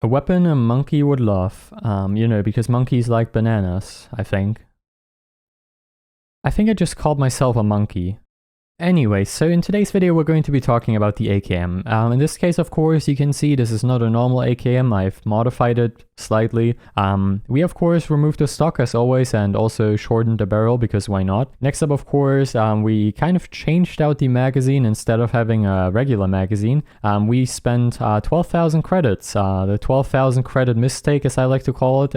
A weapon a monkey would love. Because monkeys like bananas, I think. I think I just called myself a monkey. Anyway, so in today's video we're going to be talking about the AKM. In this case, of course, you can see this is not a normal AKM. I've modified it slightly. We of course removed the stock as always and also shortened the barrel because why not? Next up, of course, we kind of changed out the magazine. Instead of having a regular magazine. We spent 12,000 credits. The 12,000 credit mistake, as I like to call it.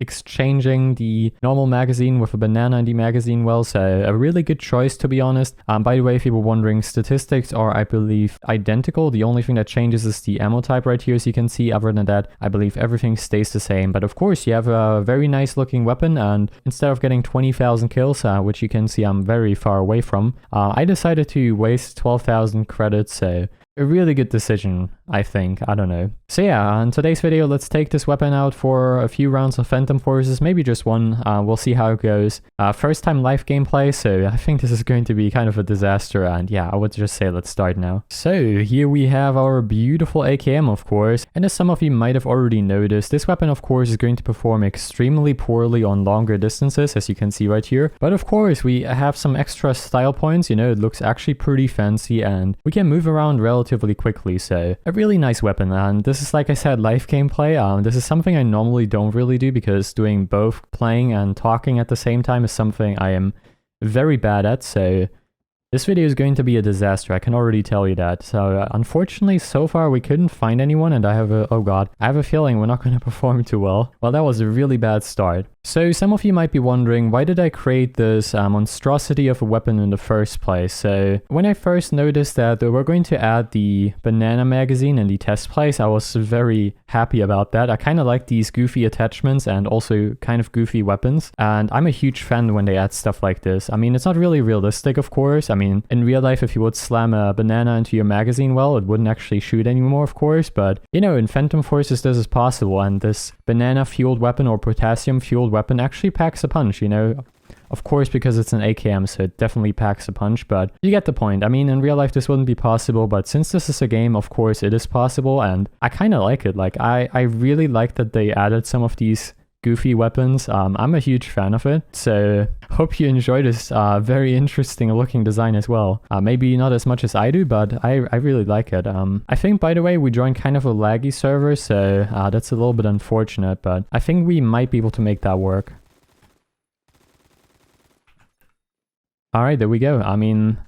Exchanging the normal magazine with a banana in the magazine well, so a really good choice, to be honest. By the way, if you were wondering, statistics are, I believe, identical. The only thing that changes is the ammo type right here, as you can see. Other than that, I believe everything stays the same. But of course, you have a very nice looking weapon, and instead of getting 20,000 kills, which you can see I'm very far away from, I decided to waste 12,000 credits, so a really good decision, I think. I don't know. So yeah, in today's video, let's take this weapon out for a few rounds of Phantom Forces, maybe just one. We'll see how it goes. First time live gameplay, so I think this is going to be kind of a disaster, and yeah, I would just say let's start now. So here we have our beautiful AKM, of course, and as some of you might have already noticed, this weapon, of course, is going to perform extremely poorly on longer distances, as you can see right here. But of course, we have some extra style points, it looks actually pretty fancy, and we can move around relatively quickly, so a really nice weapon. And this is, like I said, live gameplay. This is something I normally don't really do because doing both playing and talking at the same time is something I am very bad at, so this video is going to be a disaster, I can already tell you that. So unfortunately, so far we couldn't find anyone, and I have a feeling we're not going to perform too well. Well, that was a really bad start. So some of you might be wondering, why did I create this monstrosity of a weapon in the first place? So when I first noticed that we're going to add the banana magazine in the test place, I was very happy about that. I kind of like these goofy attachments and also kind of goofy weapons, and I'm a huge fan when they add stuff like this. I mean, it's not really realistic, of course. I mean, in real life, if you would slam a banana into your magazine, well, it wouldn't actually shoot anymore, of course, but in Phantom Forces this is possible, and this banana fueled weapon or potassium fueled weapon actually packs a punch, Of course, because it's an AKM, so it definitely packs a punch, but you get the point. I mean, in real life this wouldn't be possible, but since this is a game, of course it is possible, and I kind of like it. Like, I really like that they added some of these goofy weapons. I'm a huge fan of it, so hope you enjoy this very interesting looking design as well. Maybe not as much as I do, but I really like it. I think, by the way, we joined kind of a laggy server, so that's a little bit unfortunate, but I think we might be able to make that work. Alright, there we go. I mean,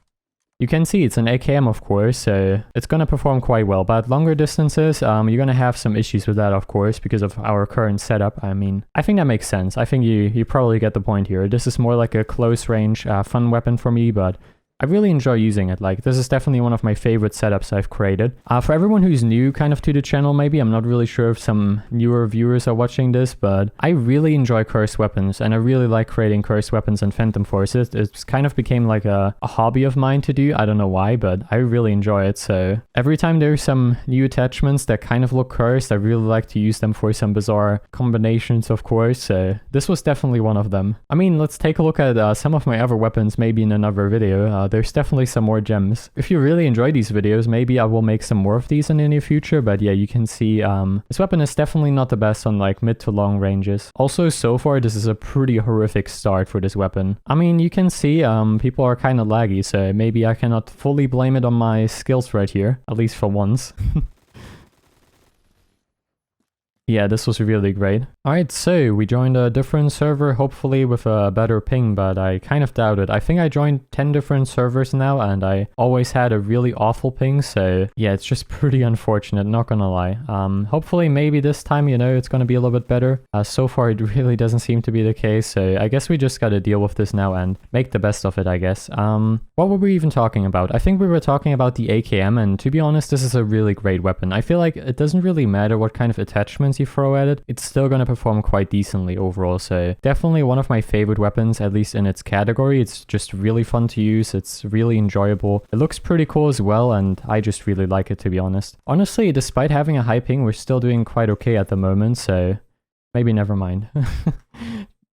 you can see it's an AKM, of course, so it's going to perform quite well. But longer distances, you're going to have some issues with that, of course, because of our current setup. I mean, I think that makes sense. I think you probably get the point here. This is more like a close range fun weapon for me, but I really enjoy using it. Like, this is definitely one of my favorite setups I've created. For everyone who's new kind of to the channel, maybe, I'm not really sure if some newer viewers are watching this, but I really enjoy cursed weapons, and I really like creating cursed weapons in Phantom Forces. It's kind of became like a hobby of mine to do. I don't know why, but I really enjoy it. So every time there's some new attachments that kind of look cursed, I really like to use them for some bizarre combinations, of course. So this was definitely one of them. I mean, let's take a look at some of my other weapons, maybe in another video. There's definitely some more gems. If you really enjoy these videos, maybe I will make some more of these in the near future, but yeah, you can see this weapon is definitely not the best on like mid to long ranges. Also, so far this is a pretty horrific start for this weapon. I mean, you can see people are kind of laggy, so maybe I cannot fully blame it on my skills right here, at least for once. Yeah, this was really great. Alright, so we joined a different server, hopefully with a better ping, but I kind of doubt it. I think I joined 10 different servers now, and I always had a really awful ping, so yeah, it's just pretty unfortunate, not gonna lie. Hopefully, maybe this time, it's gonna be a little bit better. So far, it really doesn't seem to be the case, so I guess we just gotta deal with this now and make the best of it, I guess. What were we even talking about? I think we were talking about the AKM, and to be honest, this is a really great weapon. I feel like it doesn't really matter what kind of attachments you throw at it, it's still gonna perform quite decently overall, so definitely one of my favorite weapons, at least in its category. It's just really fun to use, it's really enjoyable, it looks pretty cool as well, and I just really like it, to be honest. Honestly, despite having a high ping, we're still doing quite okay at the moment, so maybe never mind.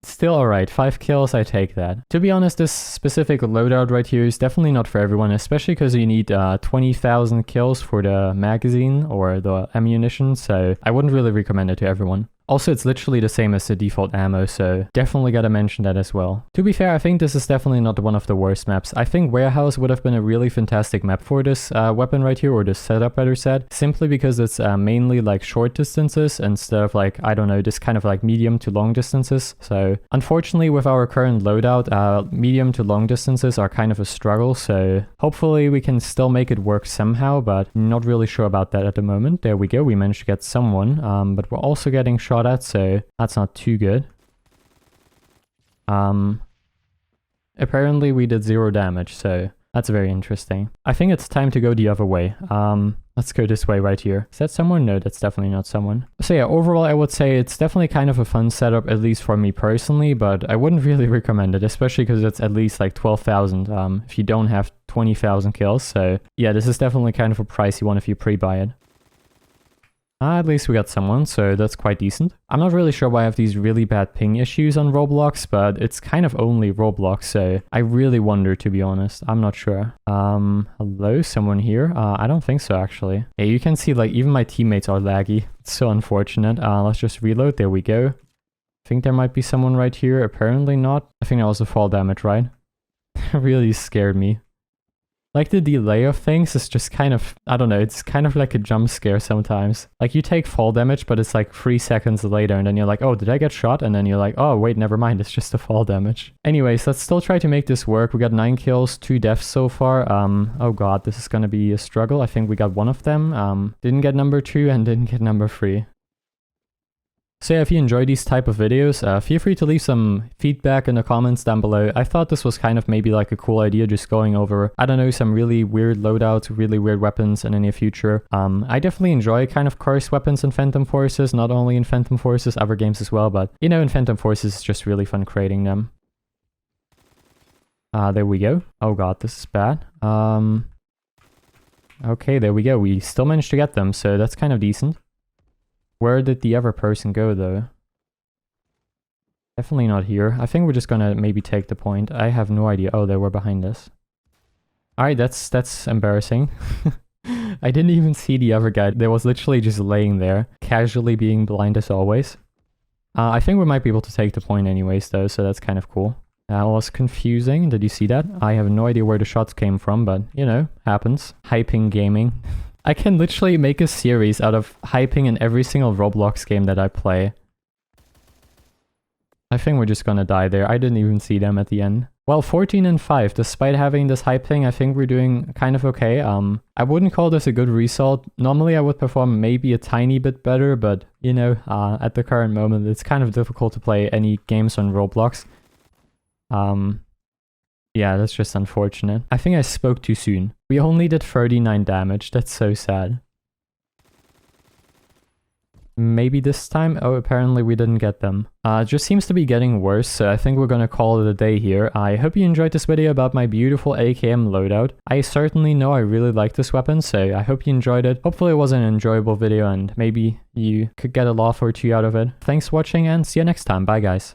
Still alright, 5 kills, I take that. To be honest, this specific loadout right here is definitely not for everyone, especially because you need 20,000 kills for the magazine or the ammunition, so I wouldn't really recommend it to everyone. Also, it's literally the same as the default ammo, so definitely gotta mention that as well. To be fair, I think this is definitely not one of the worst maps. I think Warehouse would have been a really fantastic map for this weapon right here, or this setup better said, simply because it's mainly like short distances instead of like, I don't know, this kind of like medium to long distances. So unfortunately with our current loadout, medium to long distances are kind of a struggle, so hopefully we can still make it work somehow, but not really sure about that at the moment. There we go, we managed to get someone, but we're also getting shot at, so that's not too good. Apparently we did 0 damage, so that's very interesting. I think it's time to go the other way. Let's go this way right here. Is that someone? No, that's definitely not someone. So yeah, overall I would say it's definitely kind of a fun setup, at least for me personally, but I wouldn't really recommend it, especially because it's at least like 12,000 if you don't have 20,000 kills. So yeah, this is definitely kind of a pricey one if you pre-buy it. At least we got someone, so that's quite decent. I'm not really sure why I have these really bad ping issues on Roblox, but it's kind of only Roblox, so I really wonder, to be honest. I'm not sure. Hello, someone here? I don't think so, actually. Yeah, you can see, like, even my teammates are laggy. It's so unfortunate. Let's just reload. There we go. I think there might be someone right here. Apparently not. I think that was a fall damage, right? Really scared me. Like, the delay of things is just kind of, I don't know, it's kind of like a jump scare sometimes. Like, you take fall damage, but it's like 3 seconds later, and then you're like, oh, did I get shot? And then you're like, oh, wait, never mind, it's just a fall damage. Anyways, let's still try to make this work. We got 9 kills, 2 deaths so far. Oh god, this is gonna be a struggle. I think we got one of them. Didn't get number 2 and didn't get number 3. So yeah, if you enjoy these type of videos, feel free to leave some feedback in the comments down below. I thought this was kind of maybe like a cool idea, just going over, I don't know, some really weird loadouts, really weird weapons in the near future. I definitely enjoy kind of cursed weapons in Phantom Forces, not only in Phantom Forces, other games as well, but you know, in Phantom Forces it's just really fun creating them. There we go. Oh god, this is bad. Okay, there we go. We still managed to get them, so that's kind of decent. Where did the other person go, though? Definitely not here. I think we're just gonna maybe take the point. I have no idea. Oh, they were behind us. Alright, that's embarrassing. I didn't even see the other guy. They was literally just laying there, casually being blind as always. I think we might be able to take the point anyways, though, so that's kind of cool. That was confusing. Did you see that? I have no idea where the shots came from, but, you know, happens. Hyping gaming. I can literally make a series out of hyping in every single Roblox game that I play. I think we're just gonna die there. I didn't even see them at the end. Well, 14 and 5, despite having this hype thing, I think we're doing kind of okay. I wouldn't call this a good result. Normally I would perform maybe a tiny bit better, but, you know, at the current moment, it's kind of difficult to play any games on Roblox. Yeah, that's just unfortunate. I think I spoke too soon. We only did 39 damage. That's so sad. Maybe this time? Oh, apparently we didn't get them. It just seems to be getting worse, so I think we're gonna call it a day here. I hope you enjoyed this video about my beautiful AKM loadout. I certainly know I really like this weapon, so I hope you enjoyed it. Hopefully it was an enjoyable video and maybe you could get a laugh or two out of it. Thanks for watching and see you next time. Bye guys.